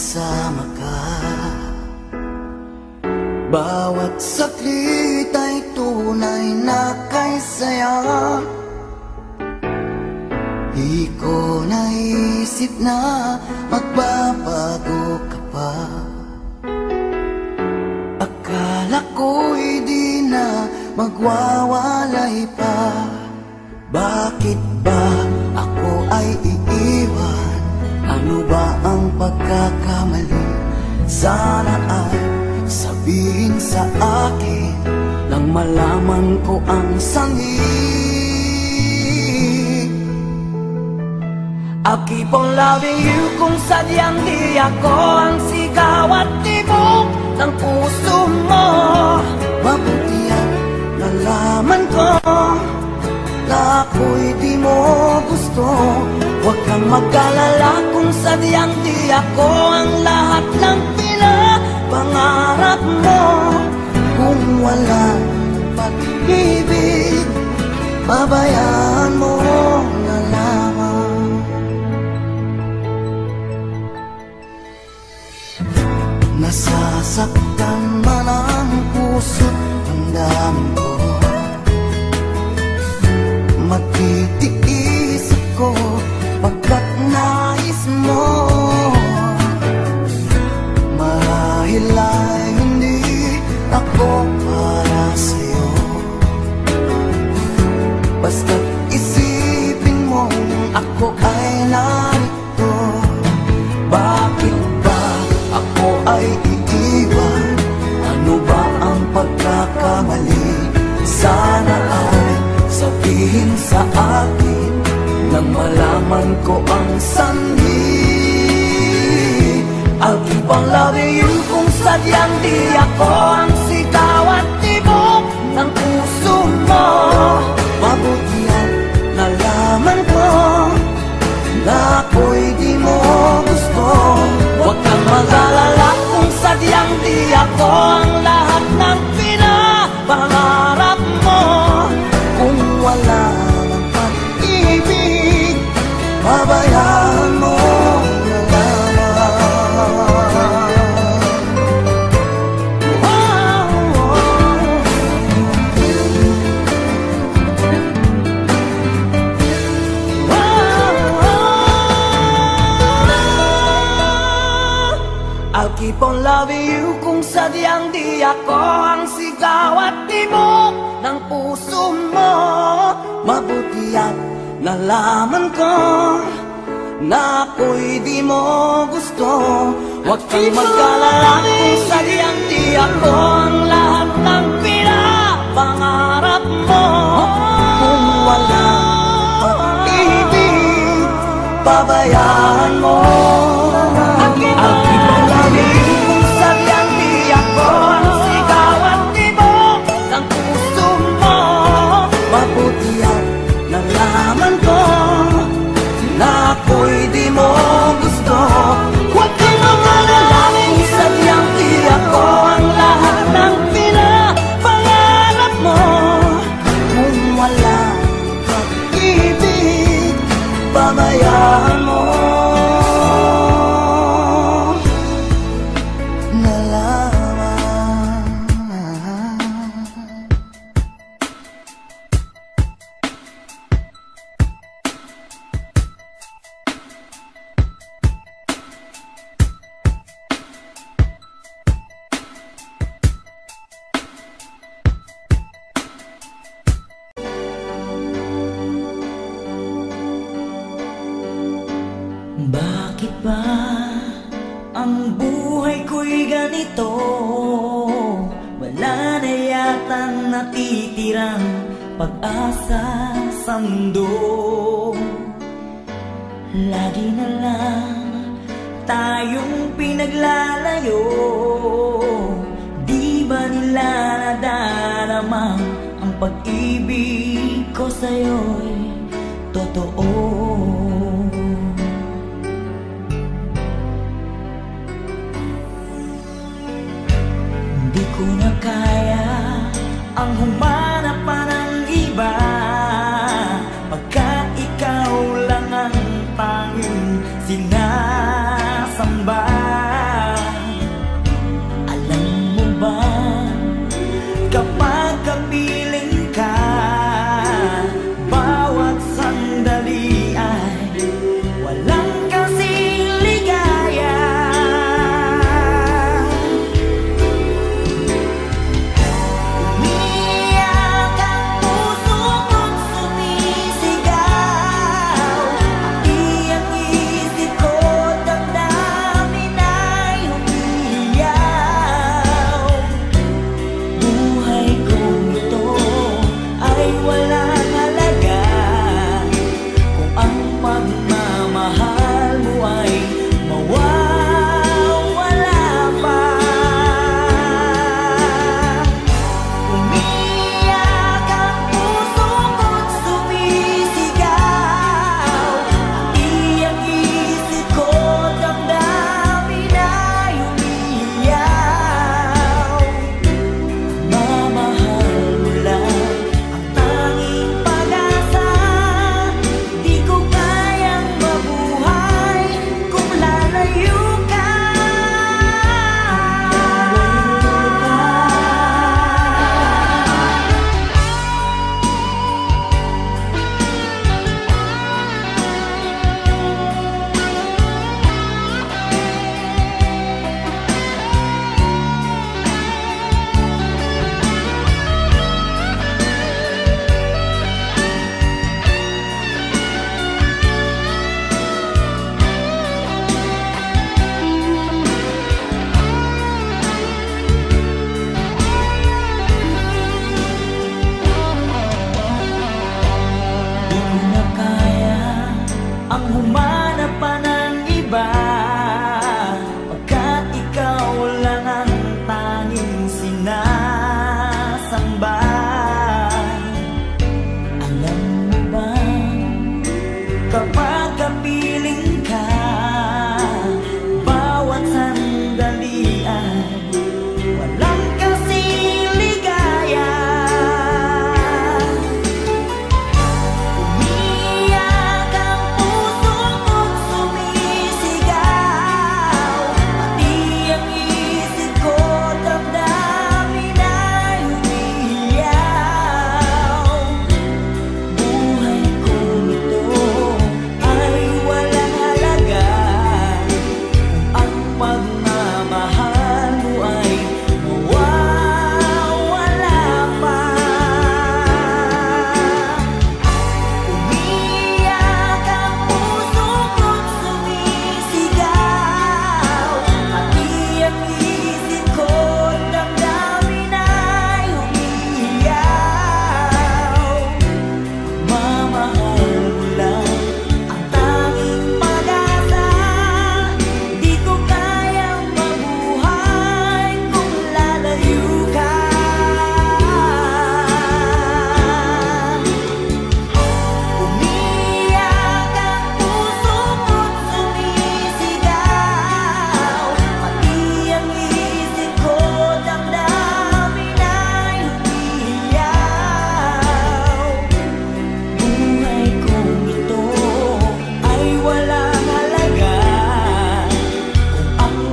kasama ka. Bawat saglit ay tunay na kay saya. Di ko naisip na magbabago ka pa. Akala ko'y di na magwawalay pa. Bakit ba ako ay iiwan? Ano ba ang pagkakamali? Sana ay sabihin sa akin nang malaman ko ang sanhi. I'll keep on loving you kung sadyang di ako ang sigaw at tibok ng puso mo. Mabuti ang nalaman ko na ako'y di mo gusto. Huwag kang mag-alala kung sadyang di ako ang lahat ng pinapangarap mo. Kung walang pag-ibig, pabayaan mo na lamang. Nasasaktan man ang puso't damdamin ko. Magtitiis ako pagkat nais mo. Marahil ay hindi ako para sa'yo. Basta't isipin mo ako ay narito. Bakit ba ako ay iiwan? Ano ba ang pagkakamali? Sana ay sabihin sa akin nang malaman ko ang sanhi. I'll keep on loving you kung sadyang di ako ang sigaw at tibok ng puso mo. Mabuti ang nalaman ko na ako'y di mo gusto. Huwag kang mag-alala kung sadyang di ako ang lahat ng pinapangarap mo. Kung wala ng pag-ibig, pabayaan mo na lamang. I'll keep on loving you kung sadyang di ako ang sigaw at tibok ng puso mo. Mabuti at nalaman ko na ako'y di mo gusto. Huwag kang mag-alala kung sadyang di ako ang lahat ng pinapangarap mo. Kung walang pag-ibig, pabayaan mo. I'll keep on loving you kung sadyang di ako ang sigaw at tibok ng puso mo. Mabuti at nalaman ko na ako'y di mo gusto. Huwag kang mag-alala kung sadyang di ako ang lahat ng pinapangarap mo. Kung wala pag-ibig, pabayaan mo na lamang. Bakit ba ang buhay ko'y ganito? Wala na yatang natitirang pag-asa sa mundo. Lagi na lang tayong pinaglalayo. Di ba nila nadarama ang pag-ibig ko sa'yo'y totoo? Di ko na kaya ang humanap pa ng iba, pagkat ikaw lang ang tanging sinasamba.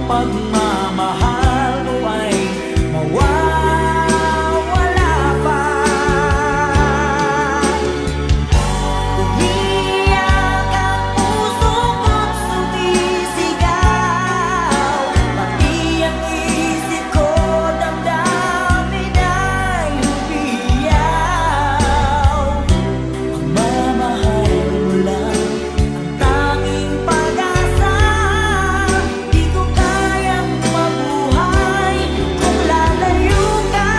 pagmamahal ko ay mawawala pa. Umiyak ang puso ko't sumisigaw, pati ang isip ko damdamin ay umiyaw. Pagmamahal mo lang ang tanging pag-asa, di ko kayang mabuhay kung lalayo ka.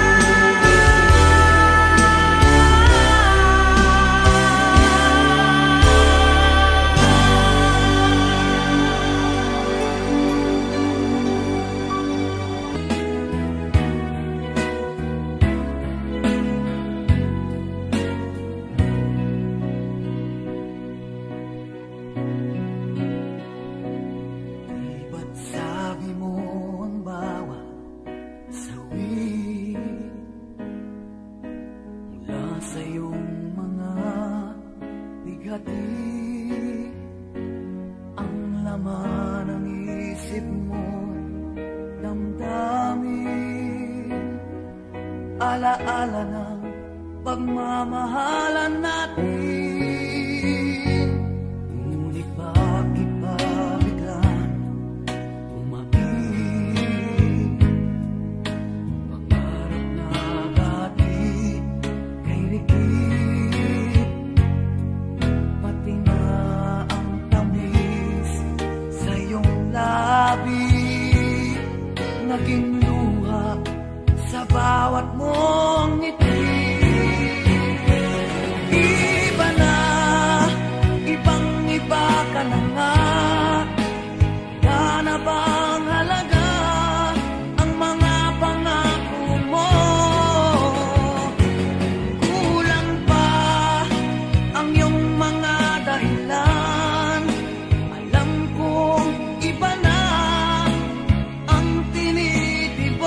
Di ba't sabi mo ang bawat sawi mula sa iyong mga bigati, ang laman ng isip mo, damdamin, alaala ng pagmamahalan natin. Ngunit bakit ba biglang umaib? Pangarap na dati kay likit, pati na ang tamis sa iyong labi, naging luha sa bawat mong ngiti. Iba na, ibang-iba ka na nga. Wala na bang halaga ang mga pangako mo? Kulang pa ang iyong mga dahilan. Alam kong iba na ang tinitibok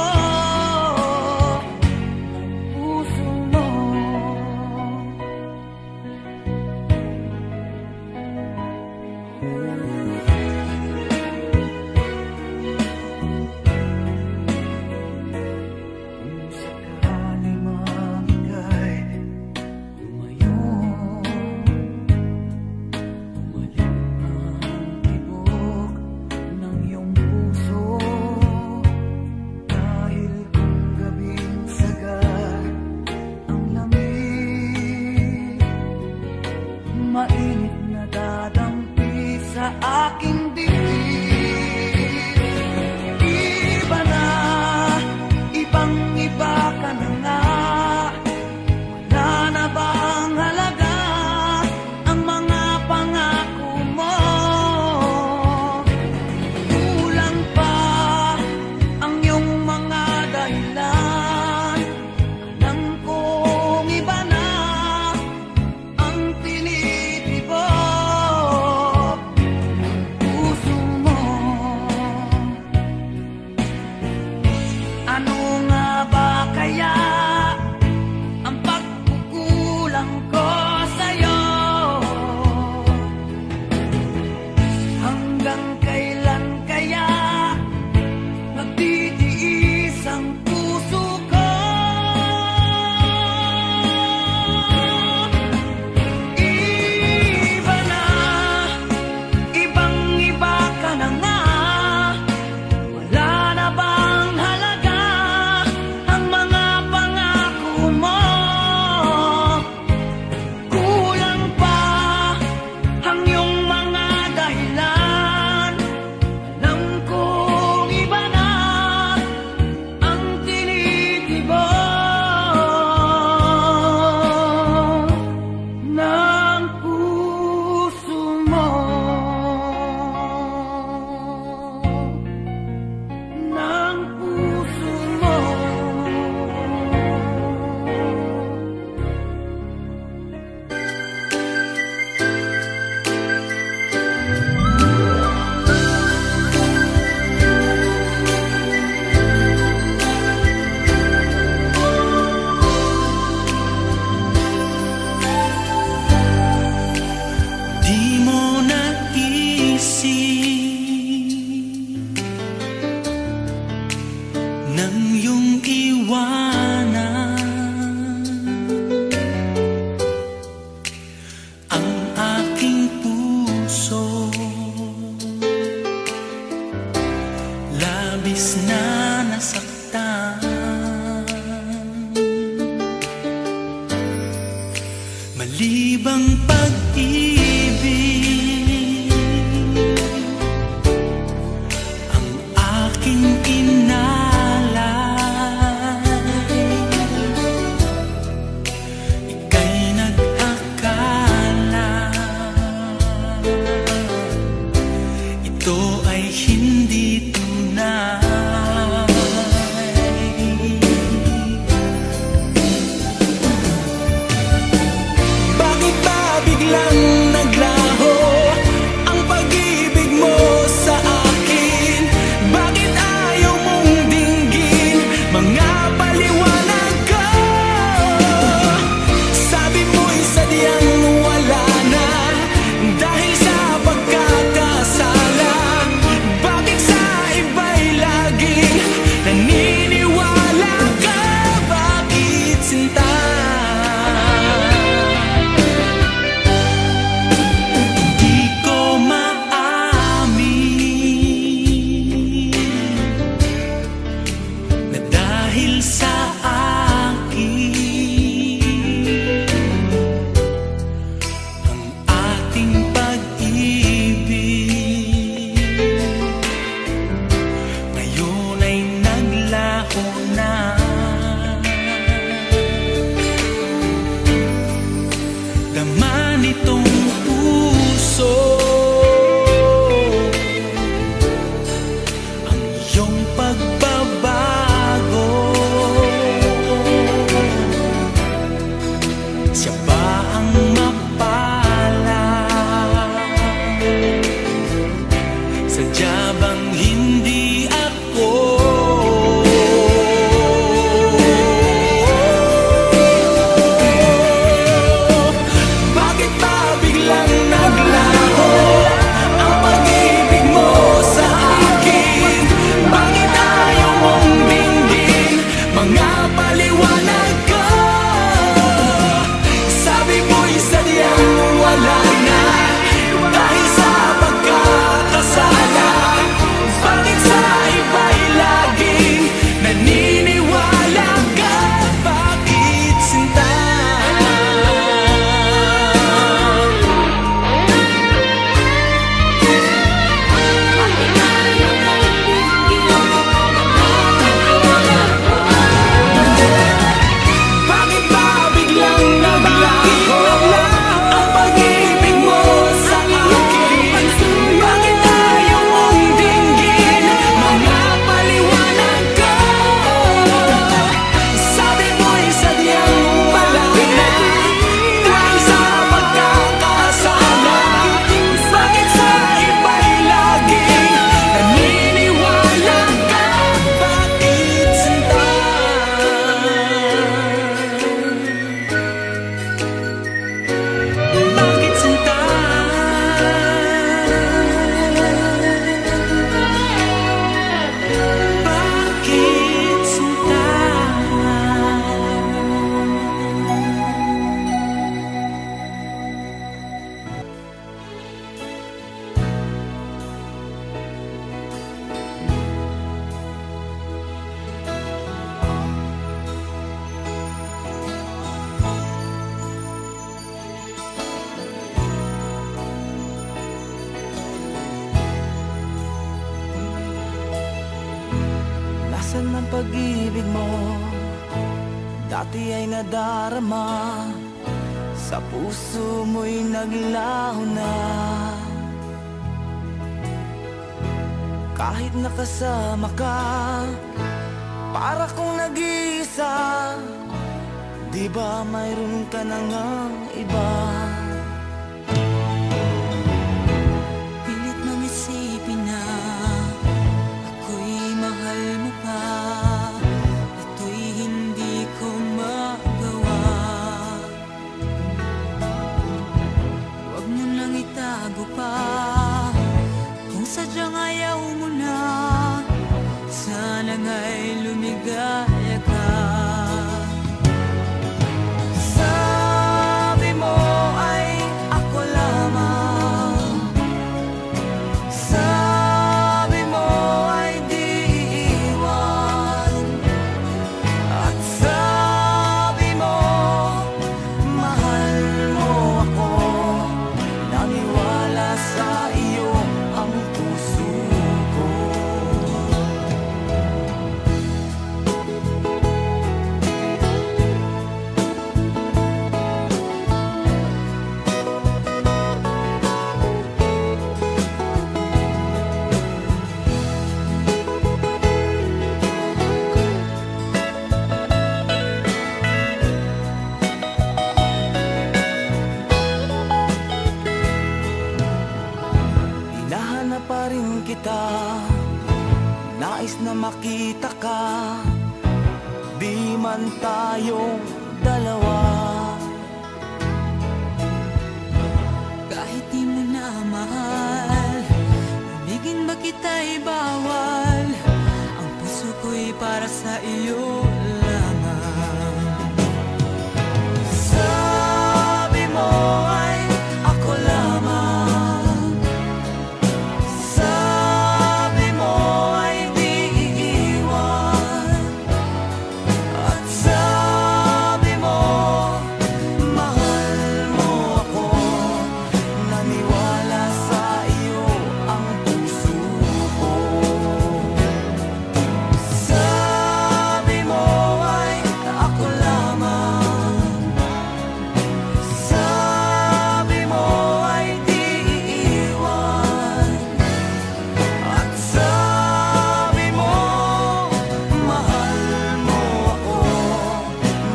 ng puso liwanag ang aking puso, labis na nasaktan. Malibang pag-ibig ang aking inalay, ika'y nag-akala ito ay hindi tunay. Bakit ba biglang naglaho ang pag-ibig mo sa akin? Bakit ayaw mong dinggin mga paliwanag ko? Sabi mo'y sadyang wala na dahil sa pagkakasala. Bakit sa iba'y laging naniniwala ka? Bakit sinta? Di ko maamin na dahil sa akin ang ating pag-ibig ngayon ay naglaho na. Dama nitong puso ang iyong pagbabago. Siya ba ang mapala? Sadya bang hindi ako? Bakit ba biglang naglaho ang pag-ibig mo sa akin? Bakit ayaw mong dinggin mga paliwanag ko? Sabi mo'y sadyang wala na dahil sa pagkakasala. Bakit sa iba'y laging naniniwala ka? Bakit sinta? Bakit ba biglang naglaho ang pag-ibig mo sa akin? Bakit ayaw mong dinggin mga paliwanag ko? Sabi mo'y sadyang wala na dahil sa pagkakasala. Bakit sa iba'y laging naniniwala ka? Bakit sinta? Bakit sinta? Bakit sinta? Nasaan ang pag-ibig mo? Dati ay nadarama, sa puso mo'y naglaho na. Kahit nakasama ka, para kong nag-iisa. Di ba mayroon ka na ngang iba? Pilit mang isipin na ako'y mahal mo pa. Ito'y hindi ko magawa. Huwag mo nang itago pa kung sadyang ayaw mo na. Sana nga'y lumigaya ka. nais na makita ka, di man tayong dalawa. Kahit di mo na mahal, ibigin ba kita'y bawal? Ang puso ko'y para sa iyo lamang. Sabi mo ay ako lamang, sabi mo ay di iiwan, at sabi mo mahal mo ako. Naniwala sa iyo ang puso ko. Sabi mo ay ako lamang, sabi mo ay di iiwan, at sabi mo mahal mo ako.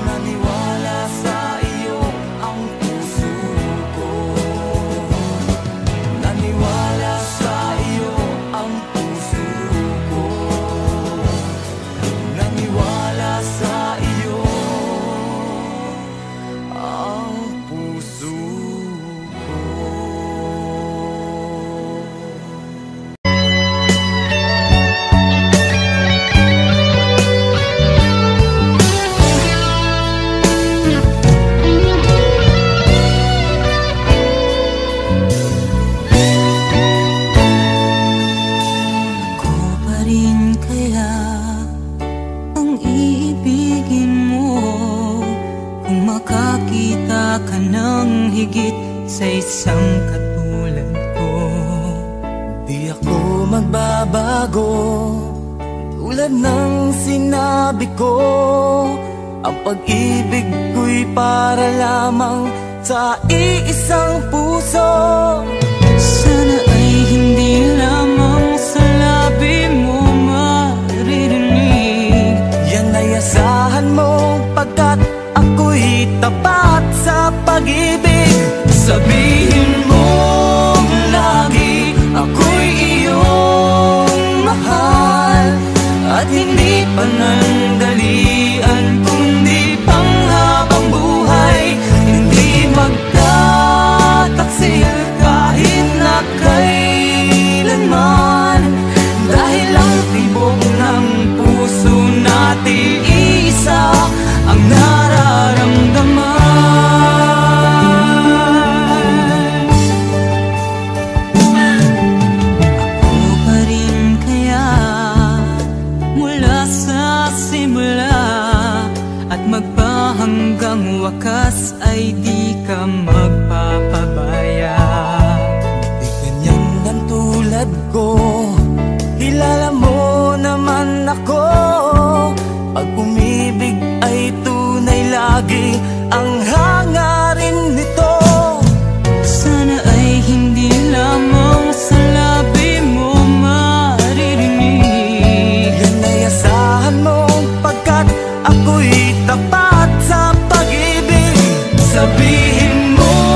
Naniwala sa iyo ang puso ko. Naniwala sa iyo ang puso ko. Naniwala sa iyo ang puso ko. Ako pa rin kaya ang iibigin mo kung makakita ka ng higit sa isang katulad ko. Di ako magbabago, tulad ng sinabi ko. Ang pag-ibig ko'y para lamang sa iisang puso. Sana ay hindi lamang sa labi mo maririnig. Yan ay asahan mo, pagkat ako'y tapat sa pag-ibig. Sabihin mo lagi ako'y iyong mahal, at hindi panandalian kundi panghabang buhay. Hindi magtataksil kahit na kailanman, dahil ang tibok ng puso natin isa ang nararamdaman. Ako pa rin kaya mula sa simula at magpahanggang wakas ay di ka magpapabaya. Di ganyan ang tulad ko, kilala mo naman ako. Pag umibig ay tunay lagi ang hangarin nito. Sana ay hindi lamang sa labi mo maririnig. Yan ay asahan mo, pagkat ako'y tapat sa pag-ibig. Sabihin mo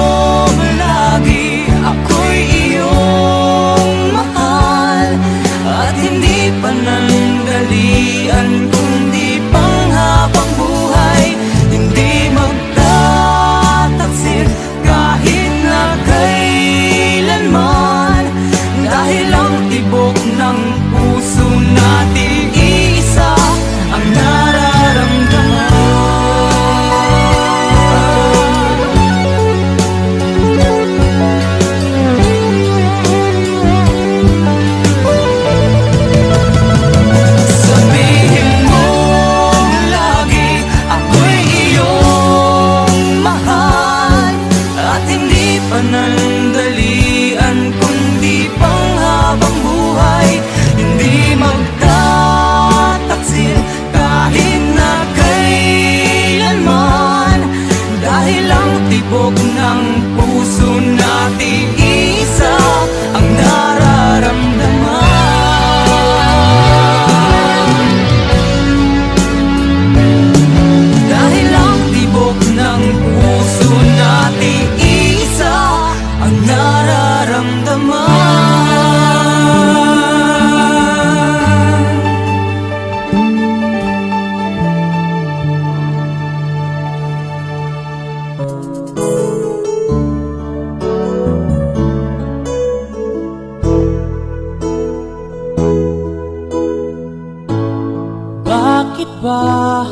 Bakit ba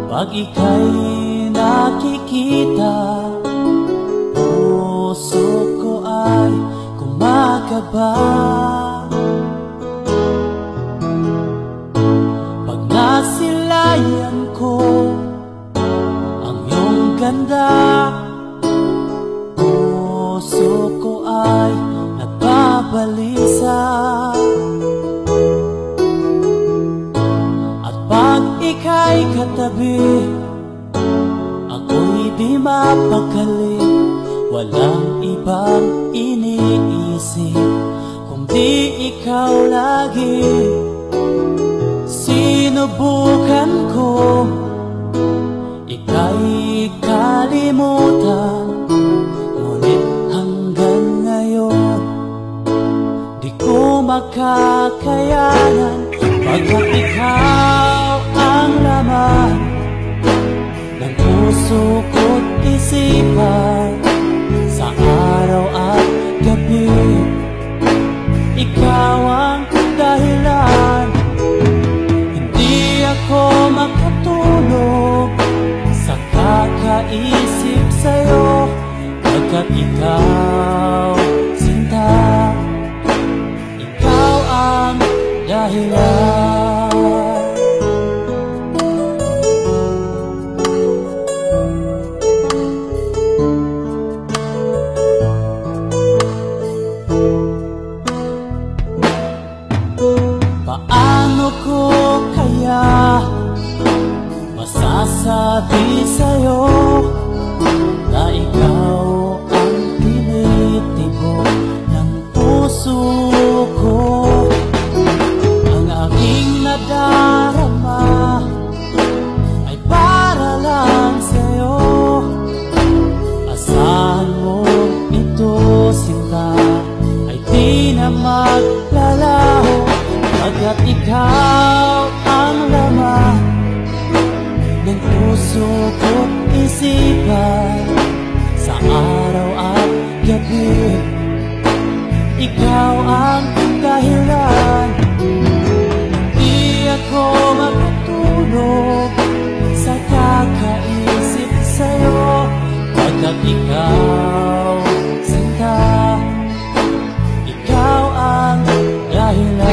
pag ika'y nakikita, puso ko ay kumakaba? Pag nasilayan ko ang iyong ganda, puso ko ay nagbabalisa. At pag ika'y katabi, ako'y di mapakali. Walang ibang iniisip kundi ikaw lagi. Sinubukan ko ika'y kalimutan, ngunit hanggang ngayon di ko makakayanan. Pagkat ikaw ang laman ng puso ko't isipan, sa araw at gabi ikaw ang dahilan. Hindi ako makatulog sa kakaisip sa'yo, pagkat ikaw, sinta, ikaw ang dahilan. Paano ko kaya masasabi sa'yo na ikaw ang tinitibok ng puso ko? Ang aking nadarama ay para lang sa'yo. Asahan mo ito, sinta, ay di na maglalaho. Pagkat ikaw ang laman ng puso ko't isipan, sa araw at gabi ikaw ang dahilan. Di ako makatulog sa kakaisip sa'yo, pagkat ikaw, sinta, ikaw ang dahilan.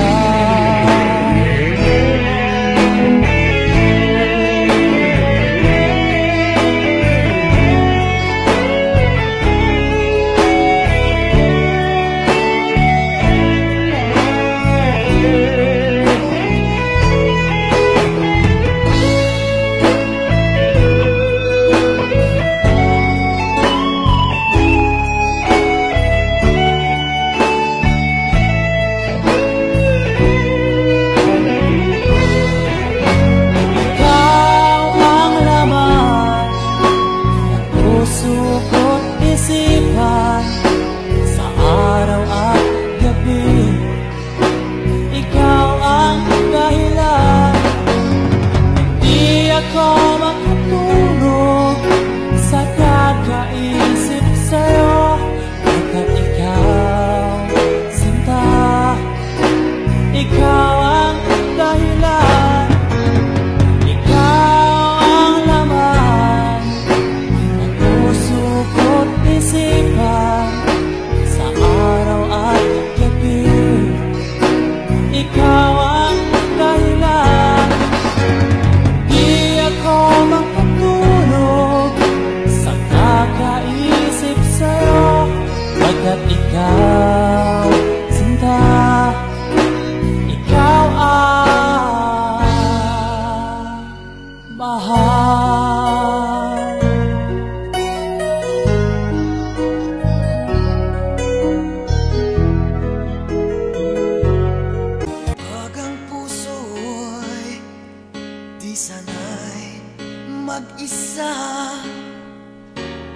Mag-isa,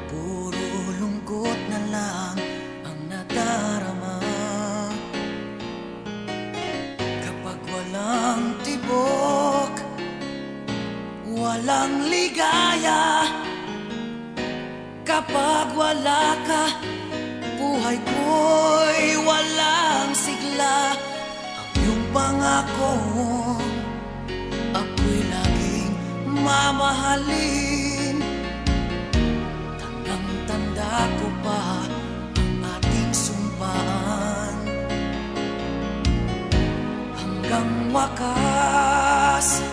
puro lungkot na lang ang nadarama. Kapag walang tibok, walang ligaya. Kapag wala ka, buhay ko'y walang sigla. Ang iyong pangako, ako'y mahalin. Tandang-tanda ko pa ang ating sumpaan, hanggang wakas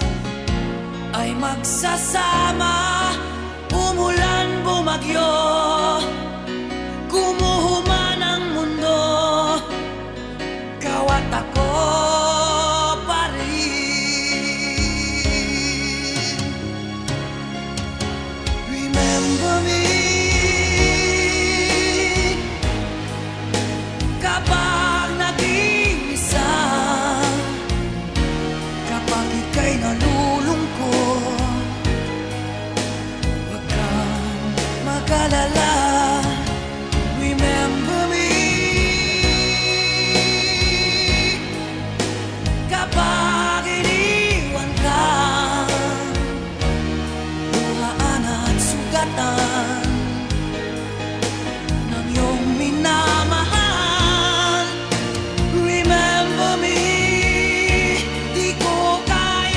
ay magsasama. Umulan, bumagyo, gumuho ang mundo, ikaw at ako pa rin. Remember me kapag nag-iisa, kapag ika'y nalulungkot, huwag kang mag-alala. Remember me kapag iniwan ka, luhaan at sugatan ng iyong minamahal. Remember me, di ko kaya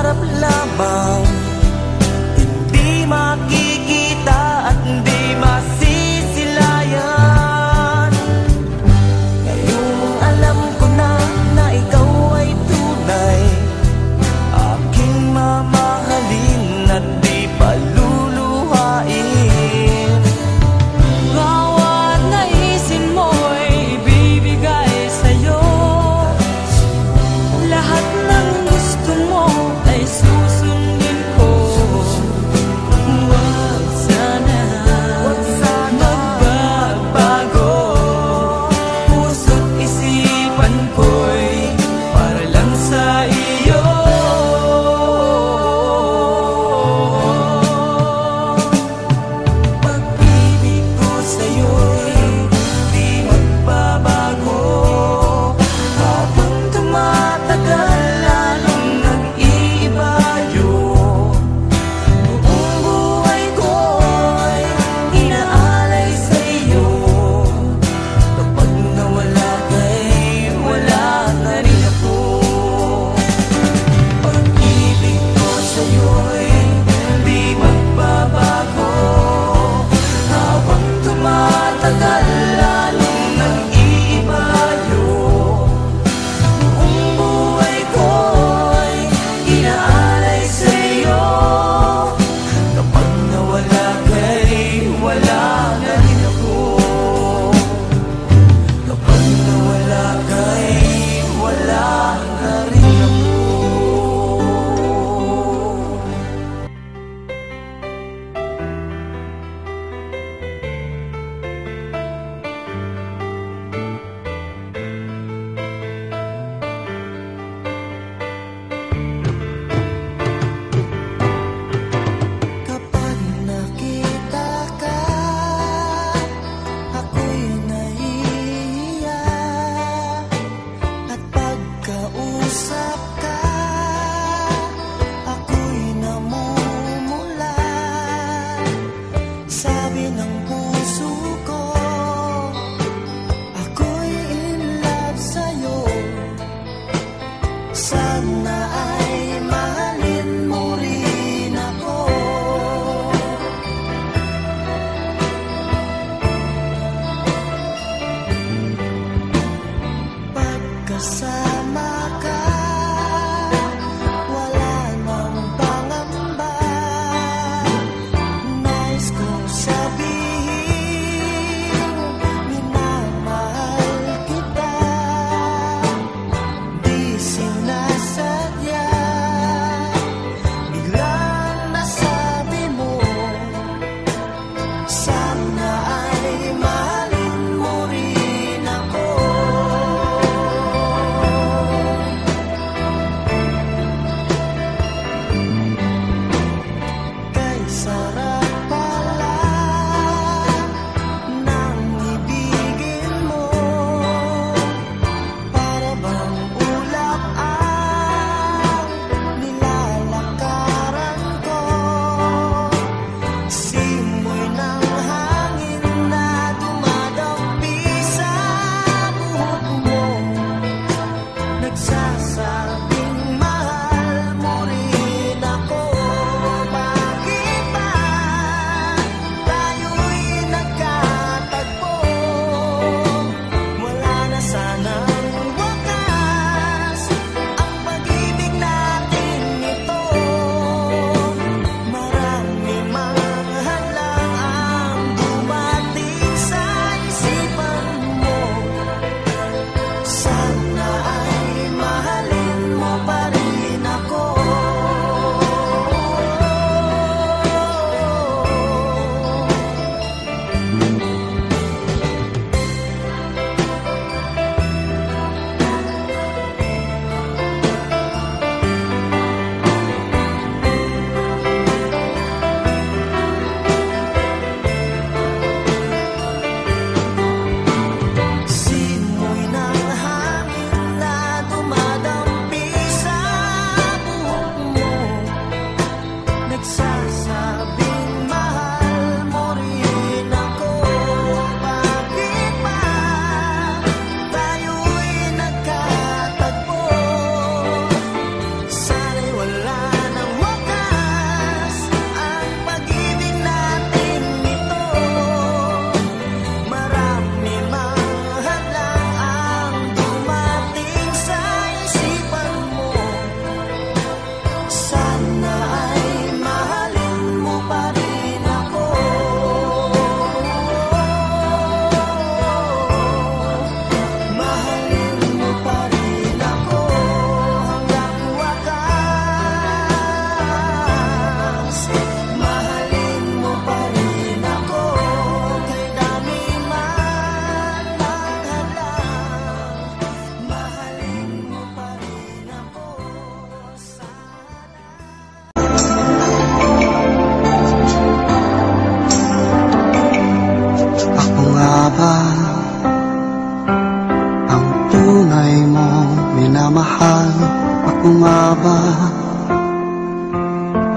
pangarap lamang, hindi makikita at hindi masisilayan. Ngayong alam ko na na ikaw ay tunay, aking mamahalin at di paluluhain. Bawat naisin mo'y ibibigay sa'yo, lahat ng gusto mo ay susundin ko. Huwag sana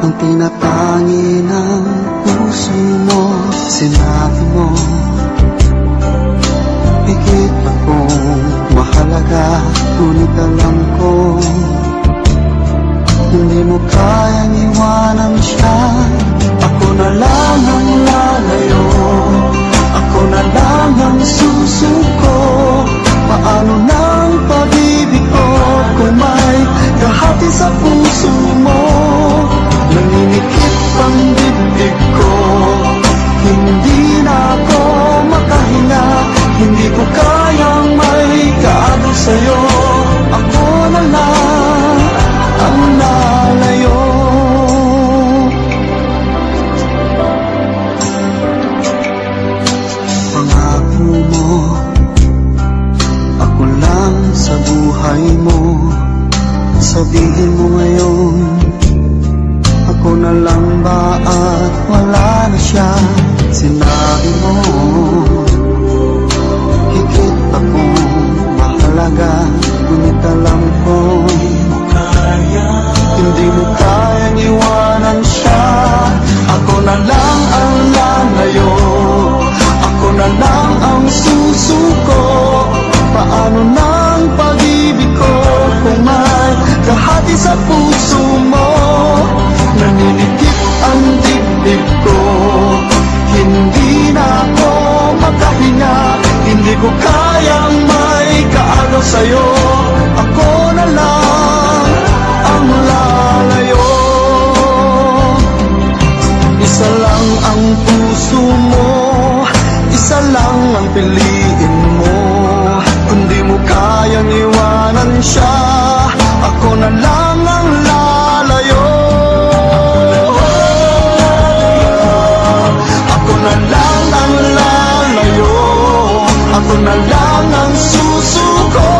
ang tinatangi ng puso mo. Sinabi mo, higit akong mahalaga, ngunit alam ko hindi mo kayang iwanan siya. Ako na lang ang lalayo, ako na lang ang susuko. Paano nang pag-ibig ko kung may kahati sa puso mo? Naninikip ang dibdib ko, hindi na ako makahinga. Hindi ko kayang may kaano sa'yo. Ako na lang ang lalayo. Pangako mo, ako lang sa buhay mo. Sabihin mo ngayon, ako na lang ba at wala na siya? Sinabi mo, higit akong mahalaga, ngunit alam ko hindi mo kayang iwanan siya. Ako na lang ang lalayo, ako na lang ang susuko. Paano nang pag-ibig ko kung may kahati sa puso mo? Naninikip ang dibdib ko, hindi na ako makahinga. Hindi ko kayang may kaagaw sa'yo. Ako na lang ang lalayo. Isa lang ang puso mo, isa lang ang piliin mo. Kung di mo kayang iwanan siya, ako na lang ang lalayo. Ako na lang ang lalayo, ako na lang ang susuko.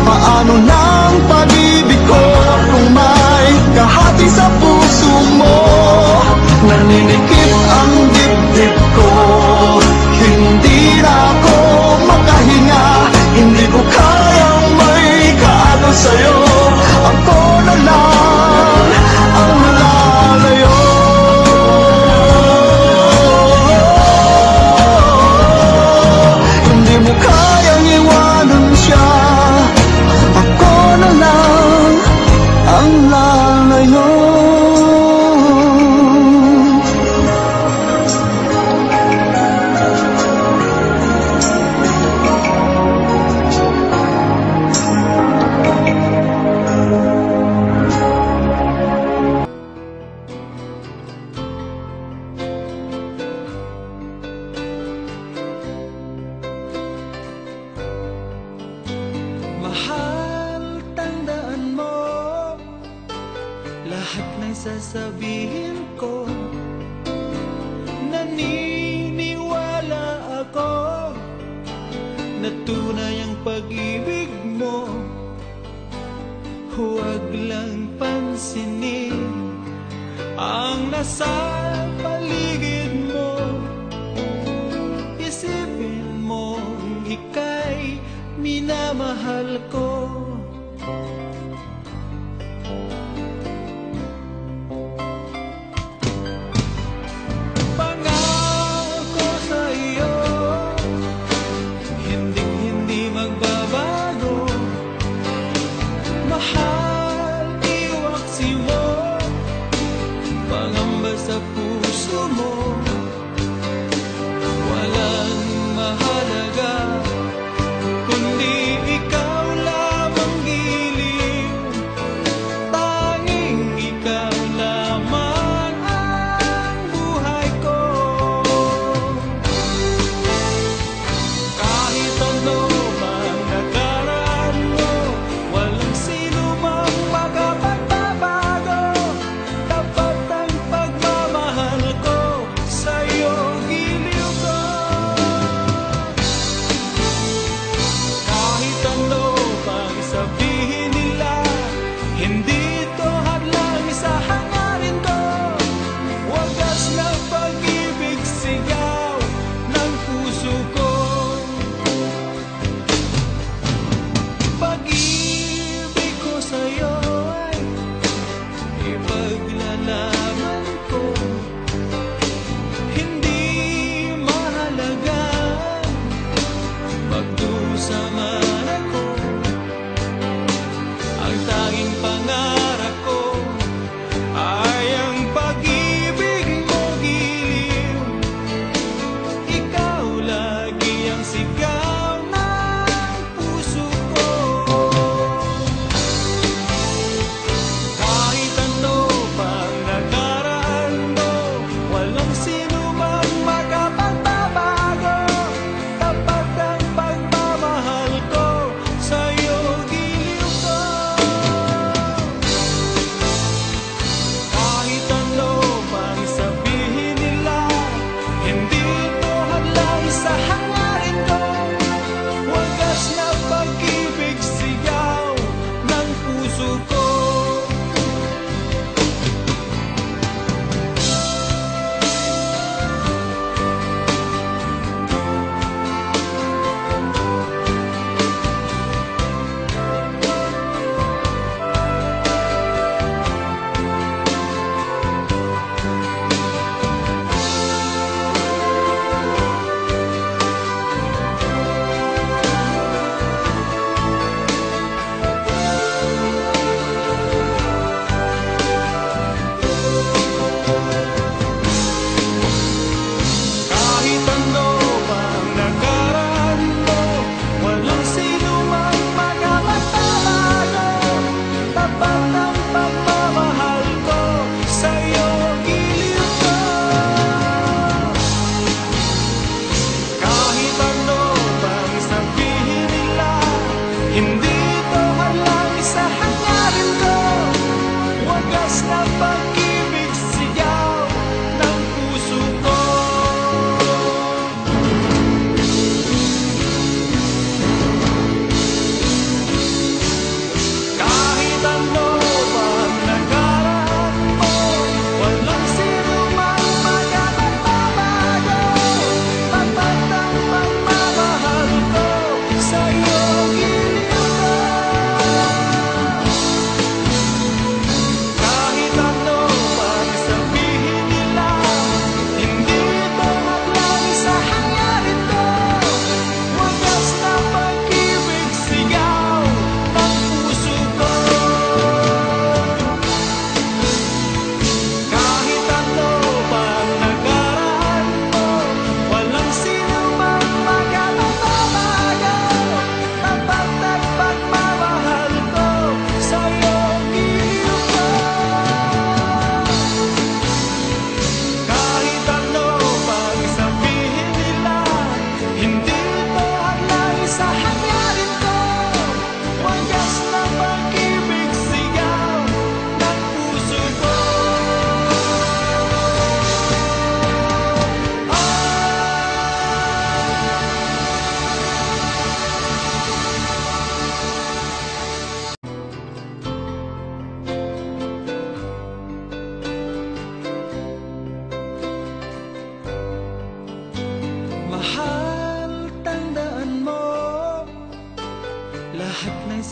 Paano nang pag-ibig ko kung may kahati sa puso mo? Naninikip ang dibdib ko, hindi na ako makahinga. Hindi ko kayang may kaagaw sa'yo. Ako na lang ang lalayo. Hindi mo kayang iwanan siya. Ako na lang ang lalayo. Mahal, tandaan mo lahat ng sasabihin ko. Naniniwala ako na tunay ang pag-ibig mo. Huwag lang pansinin ang nasa paligid mo. Isipin mo, ika'y minamahal ko. Pangako sa iyo, hindi magbabago. Mahal, iwaksi mo, pangamba sa puso mo. Walang mahalaga kundi ikaw lang.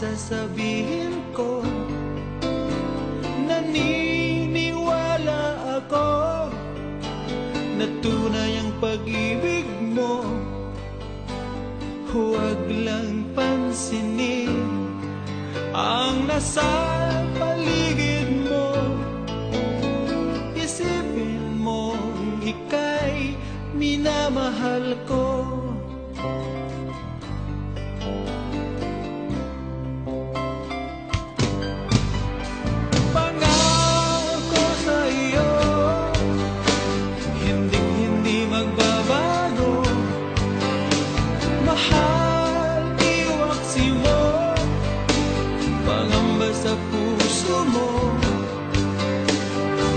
sasabihin ko. Naniniwala ako na tunay ang pag-ibig mo. Huwag lang pansinin ang nasa paligid mo. Isipin mo ika'y minamahal ko. Pangako sa iyo, hindi magbabago. Mahal, iwaksi mo, pangamba sa puso mo.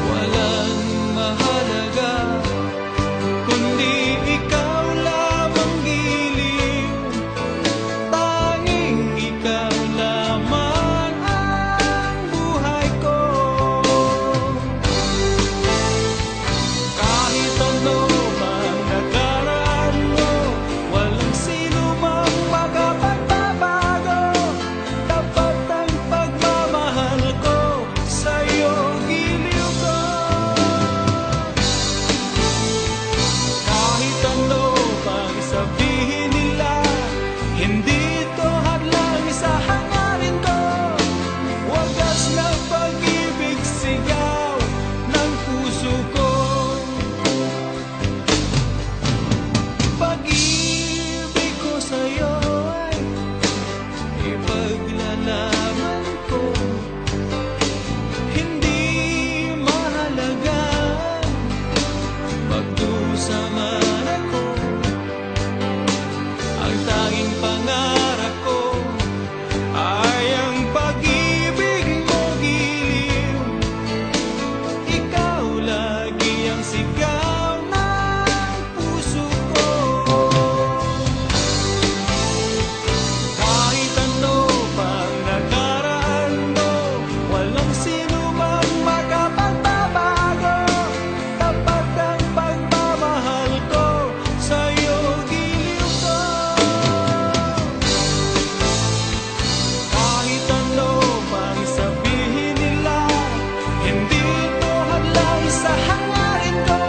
Walang mahalaga kundi ikaw lamang giliw. Tanging ikaw lamang ang buhay ko. Kahit ano mang nakaraan mo, walang sino mang makapagbabago. Tapat ang pagmamahal ko, sa'yo giliw ko. Kahit ano pang sabihin nila, hindi ito hadlang sa hangarin ko. Wagas na pag-ibig sigaw ng puso ko. Pag-ibig ko sa'yo ay ipaglalaban ko. Hindi mahalaga magdusa man ako. Ang tanging pangarap ko ay ang pag-ibig mo giliw. Ikaw lagi ang sigaw ng puso ko. Kahit ano pang nakaraan mo, walang sino mang makapagbabago. Tapat ang pagmamahal ko, sa'yo giliw ko. Kahit ano pang sabihin nila, hindi ito hadlang sa hangarin ko.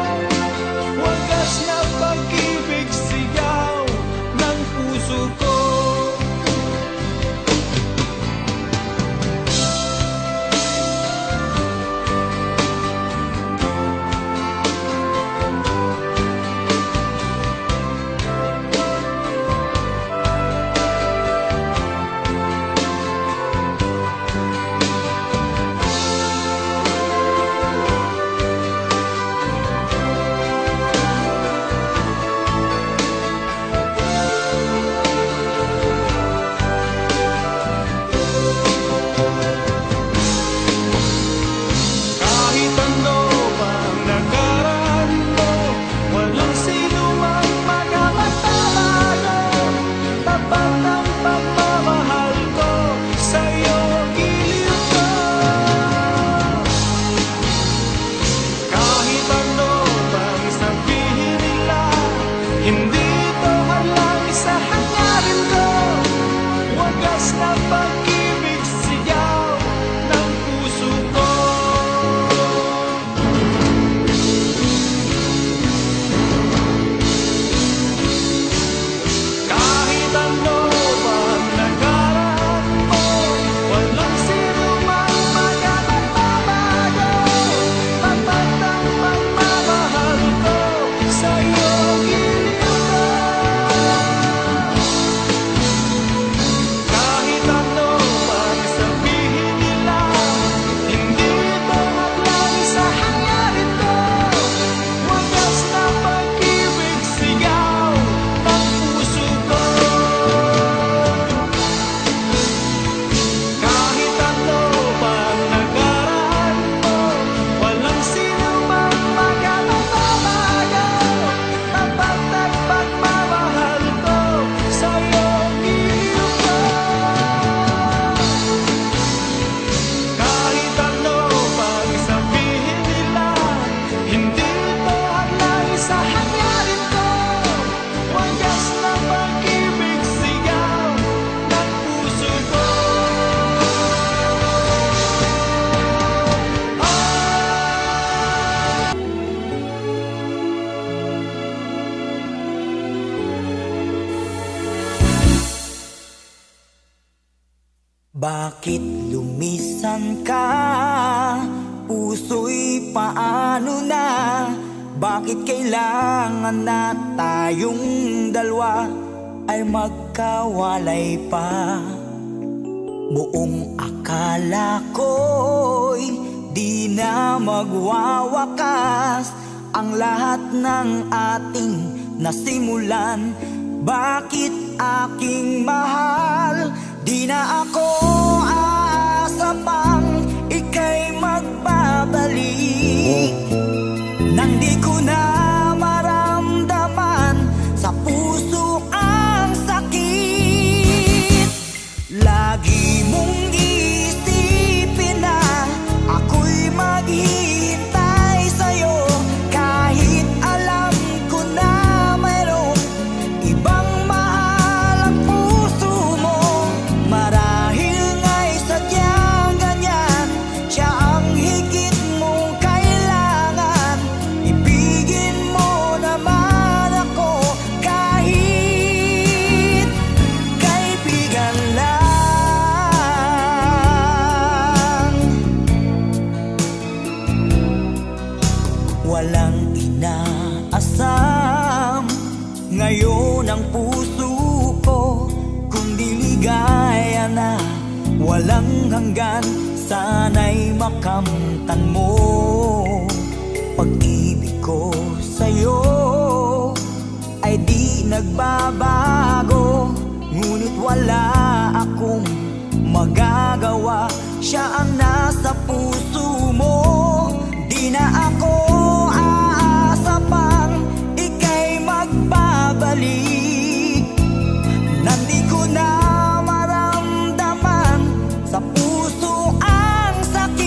Bakit lumisan ka? Puso'y paano na? Bakit kailangan na tayong dalawa ay magkawalay pa? Buong akala ko'y di na magwawakas ang lahat ng ating nasimulan. Bakit aking mahal? Di na ako aasa pang ika'y magbabalik, nang di ko na maramdaman sa puso ang sakit. Lagi mong isipin na ako'y maghihintay sa'yo, kahit alam ko na mayroong ibang mahal ang puso mo. Marahil nga'y sadyang ganyan, siya ang higit mong kailangan. Ibigin mo naman ako kahit kaibigan lang. Walang inaasam ngayon ang puso ko, kundi ligaya na walang hanggan. Sana'y makamtan mo pag-ibig ko sa'yo ay di nagbabago, ngunit wala akong magagawa. Siya ang nasa puso mo. Di na ako aasa pang ika'y magbabalik, nang di ko na maramdaman sa puso ang sakit.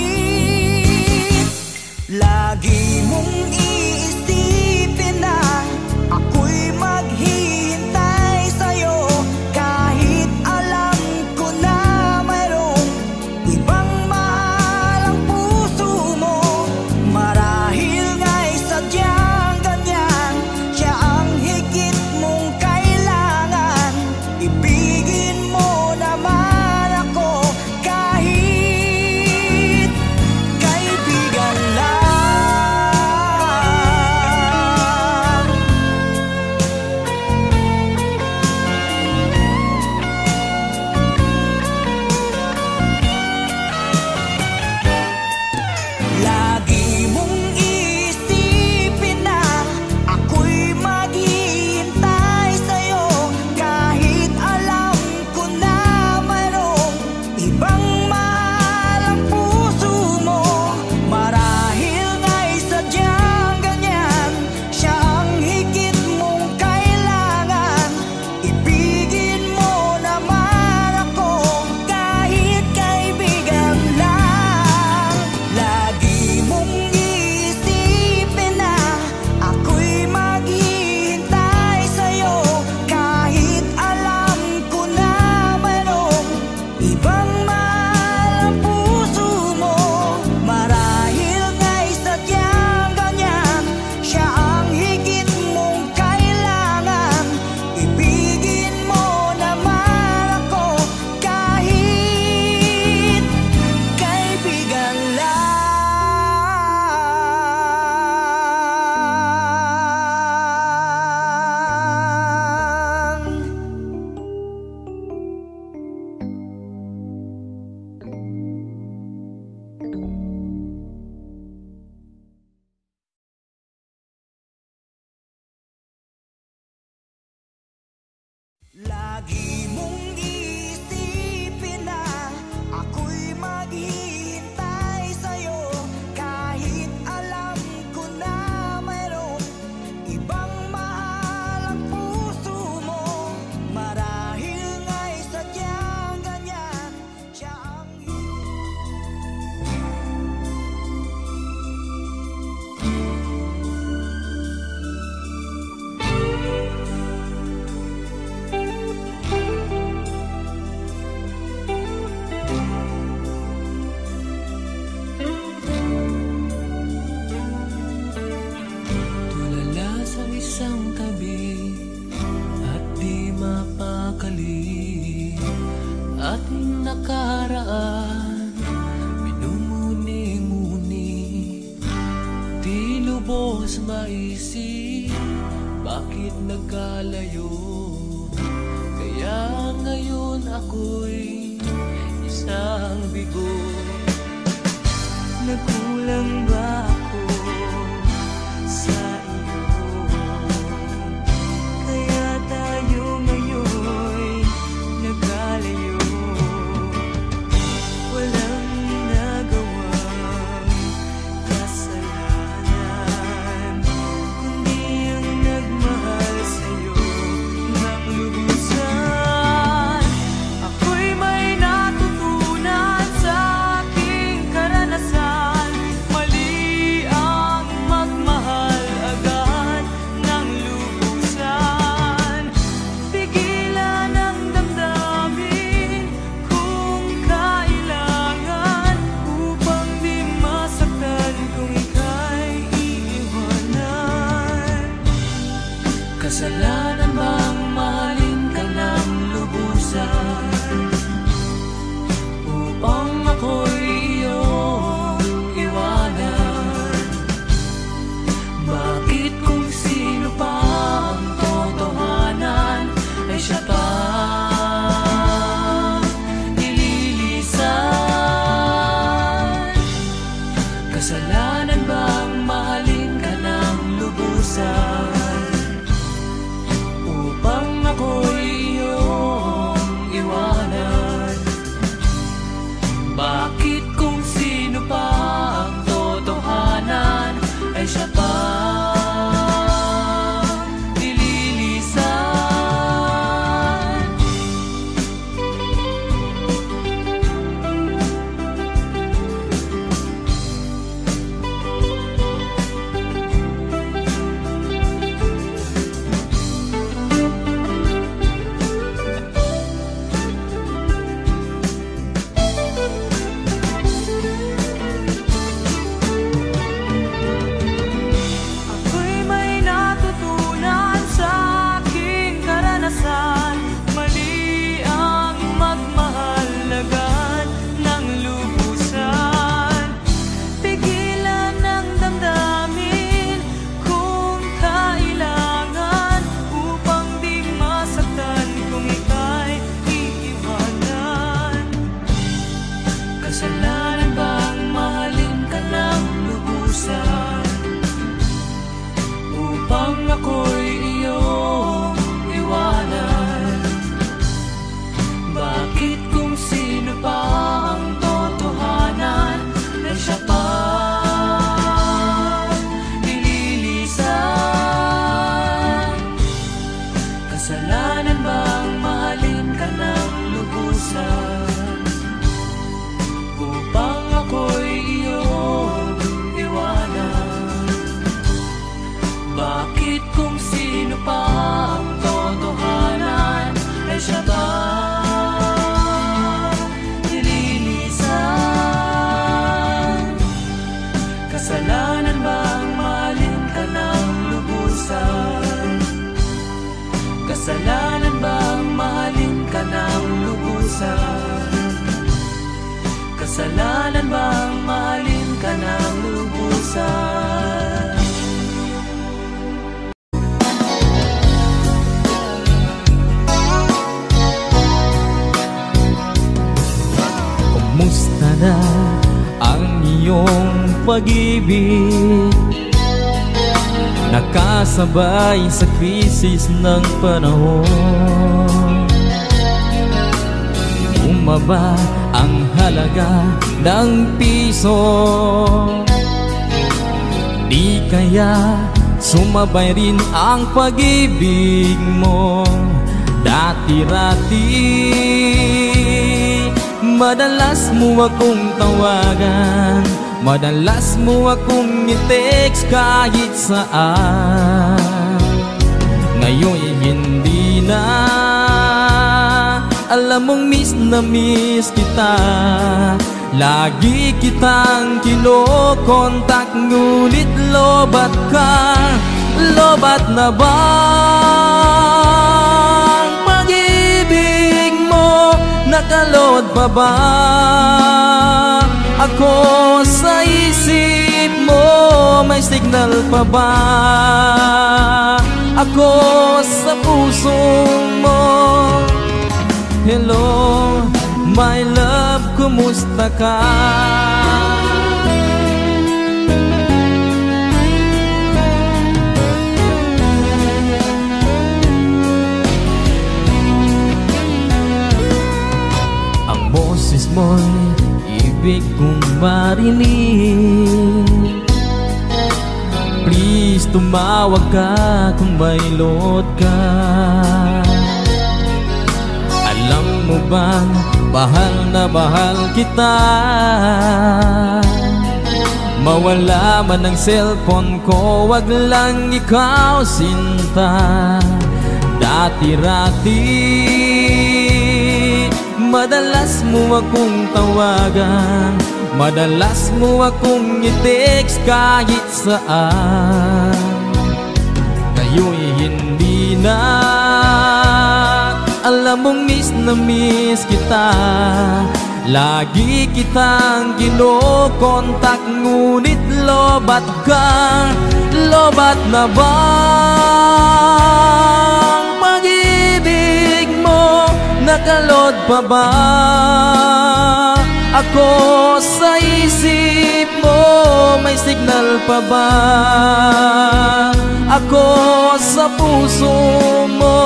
Lagi mong iisipin na ako'y maghihintay sa'yo, kahit alam ko na mayroong ibang mahal ang puso mo. Marahil nga'y sadyang ganyan, siya ang higit mong kailangan. Ibigin mo naman ako kahit kaibigan lang. nakaraan, minumuni-muni, di lubos maisip, bakit nagkalayo? Kaya ngayon ako'y isang bigo. Nagkulang ba ako sa iyo? Kaya tayo ngayon'y nagkalayo. Walang nagawang kasalanan, kundi ang nagmahal sa'yo ng lubusan. Ako'y may natutunan sa aking karanasan. Mali ang magmahal agad ng lubusan. Pigilan ang damdamin kung kailangan, upang di masaktan kung ika'y iiwanan. Kasalanan bang mahalin ka ng lubusan, upang ako'y iyong iwanan? Bakit kung sino pa ang totohanan ay siya pa nililisan? Kasalanan bang mahalin ka ng lubusan, upang ako'y iyong iwanan? Bakit kung sino pa ang totohanan ay siya pa nililisan? Ako'y may natutunan sa aking karanasan. Mali ang magmahal agad ng lubusan. Pigilan ang damdamin kung kailangan, upang di masaktan kung ika'y iiwanan. Kasalanan bang mahalin ka ng lubusan, upang ako'y iyong iwanan? Bakit kung sino pa ang totohanan ay siya pa nililisan? Kasalanan bang mahalin ka ng lubusan, upang ako'y iyong iwanan? Bakit kung sino pa ang totohanan ay siya pa nililisan? Kasalanan bang mahalin ka ng lubusan? Kasalanan bang mahalin ka ng lubusan? Kasalanan bang mahalin ka ng lubusan? Kumusta na ang iyong pag-ibig? Nakasabay sa krisis ng panahon. Bumaba ang halaga ng piso. Di kaya sumabay rin ang pag-ibig mo dati-rati? Madalas mo akong tawagan, madalas mo akong i-text kahit saan. Ngayon'y hindi na, alam mong miss na miss kita. Lagi kitang kinokontak, ngunit lobat ka. Lobat na bang pag-ibig mo? Nakalod pa ba ako sa isip mo? May signal pa ba ako sa puso mo? Hello, my love, kumusta ka? Ang boses mo'y ibig kong marinig. Please, tumawag ka kung may load ka. Alam mo bang mahal na mahal kita? Mawala man ang cellphone ko, wag lang ikaw sinta. Dati-rati madalas mo akong tawagan, madalas mo akong i-text kahit saan. Ngayon'y hindi na. Alam mong miss na miss kita. Lagi kitang kinokontak, ngunit lobat ka. Lobat na bang pag-ibig mo? Nakalod pa ba ako sa isip mo? May signal pa ba ako sa puso mo?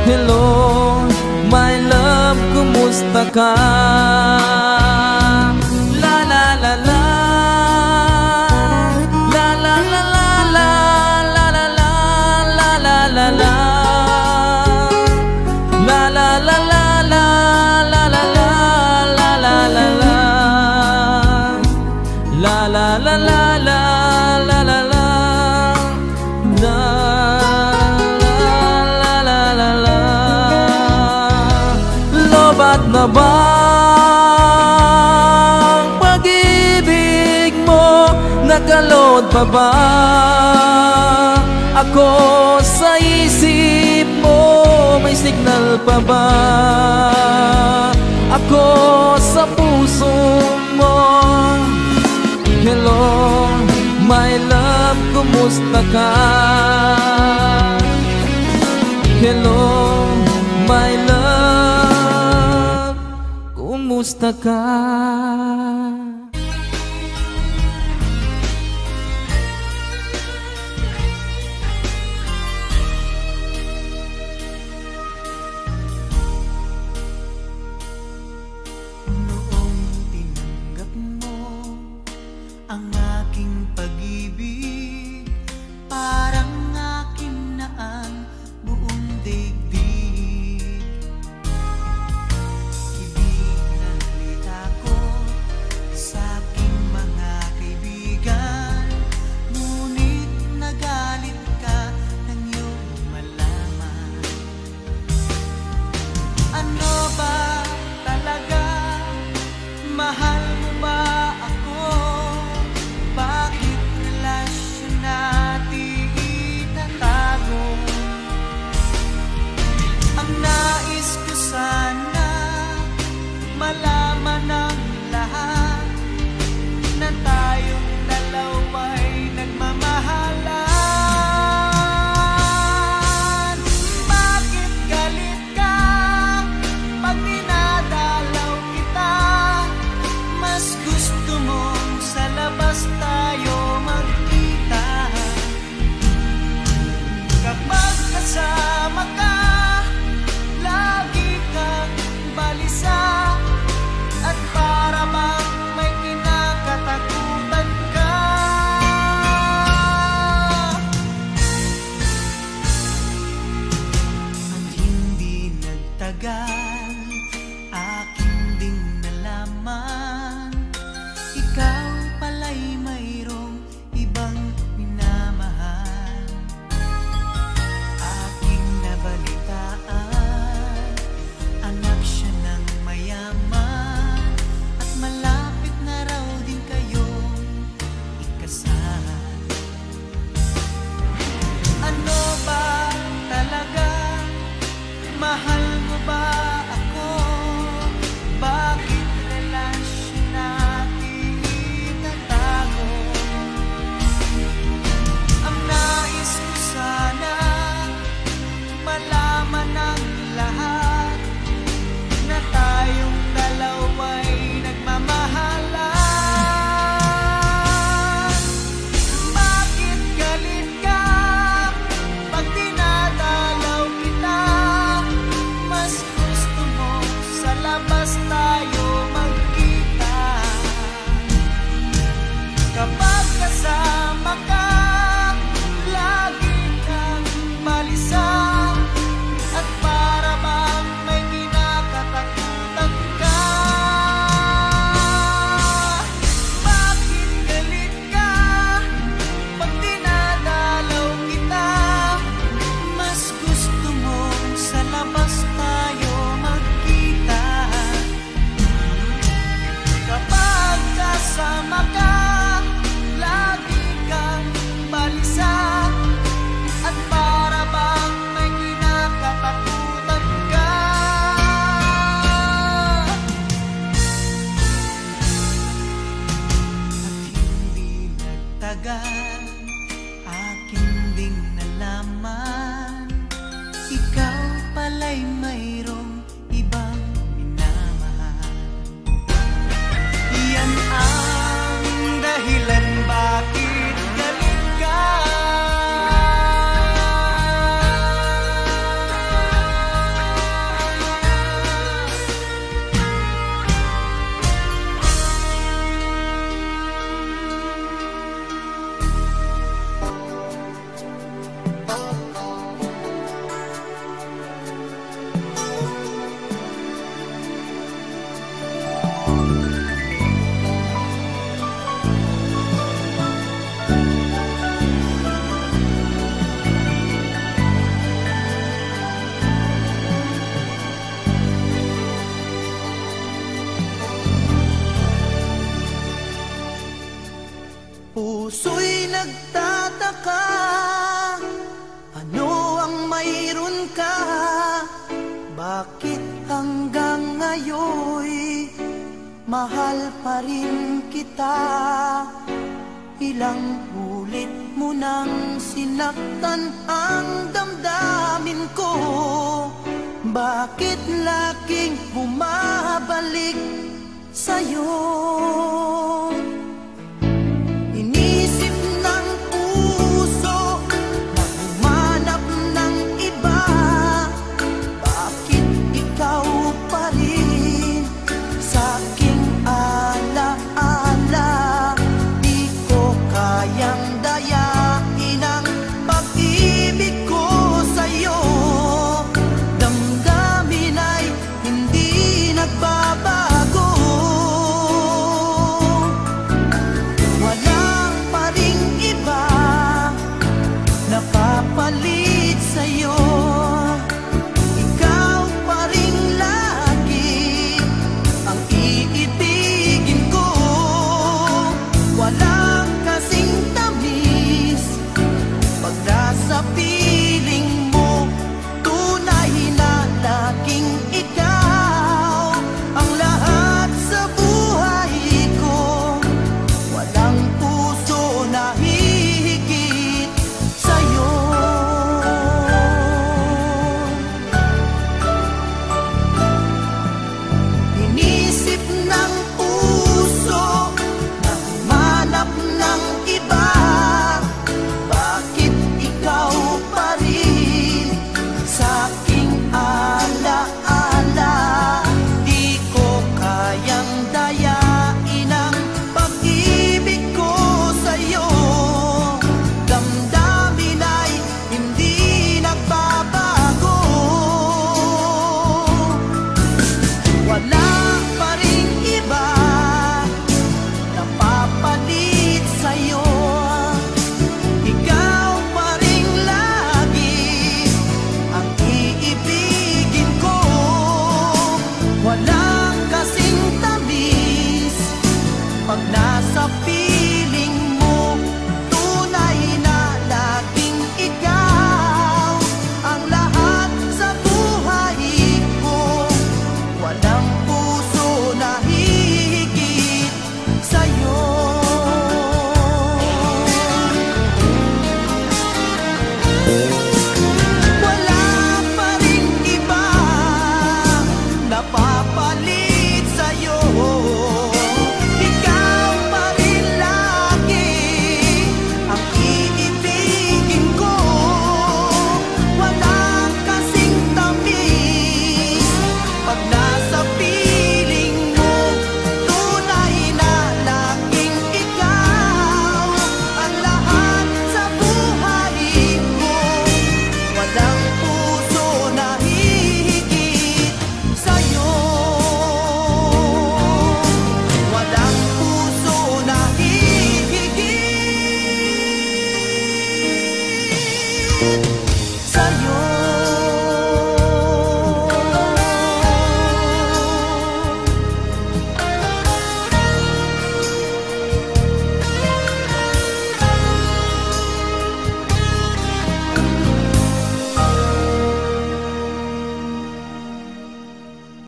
Hello, my love, kumusta ka? La la la la, la la la la la, la la la la la la la, la la la la la, la la la la la la la, la la la la la, la la la. Lobat na bang pag-ibig mo? Nakalod pa ba ako sa isip mo? May signal pa ba ako sa puso mo? Hello, my love, kumusta ka? Hello, my love, kumusta ka? Noong tinanggap mo ang aking pag-ibig, parang akin na ang buong daigdig. Ibinalita ko sa aking mga kaibigan, ngunit nagalit ka nang iyong malaman. Ano ba talaga? Mahal mo ba ako? Bakit relasyon natin itatago tagal, akin ding nalaman, ikaw pala'y mayroong ibang minamahal. Yan ang dahilan bakit galit ka. Puso'y nagtataka, ano ang mayroon ka? Bakit hanggang ngayon mahal pa rin kita? Ilang ulit mo nang sinaktan ang damdamin ko. Bakit laging bumabalik sa'yo? Inisip ng puso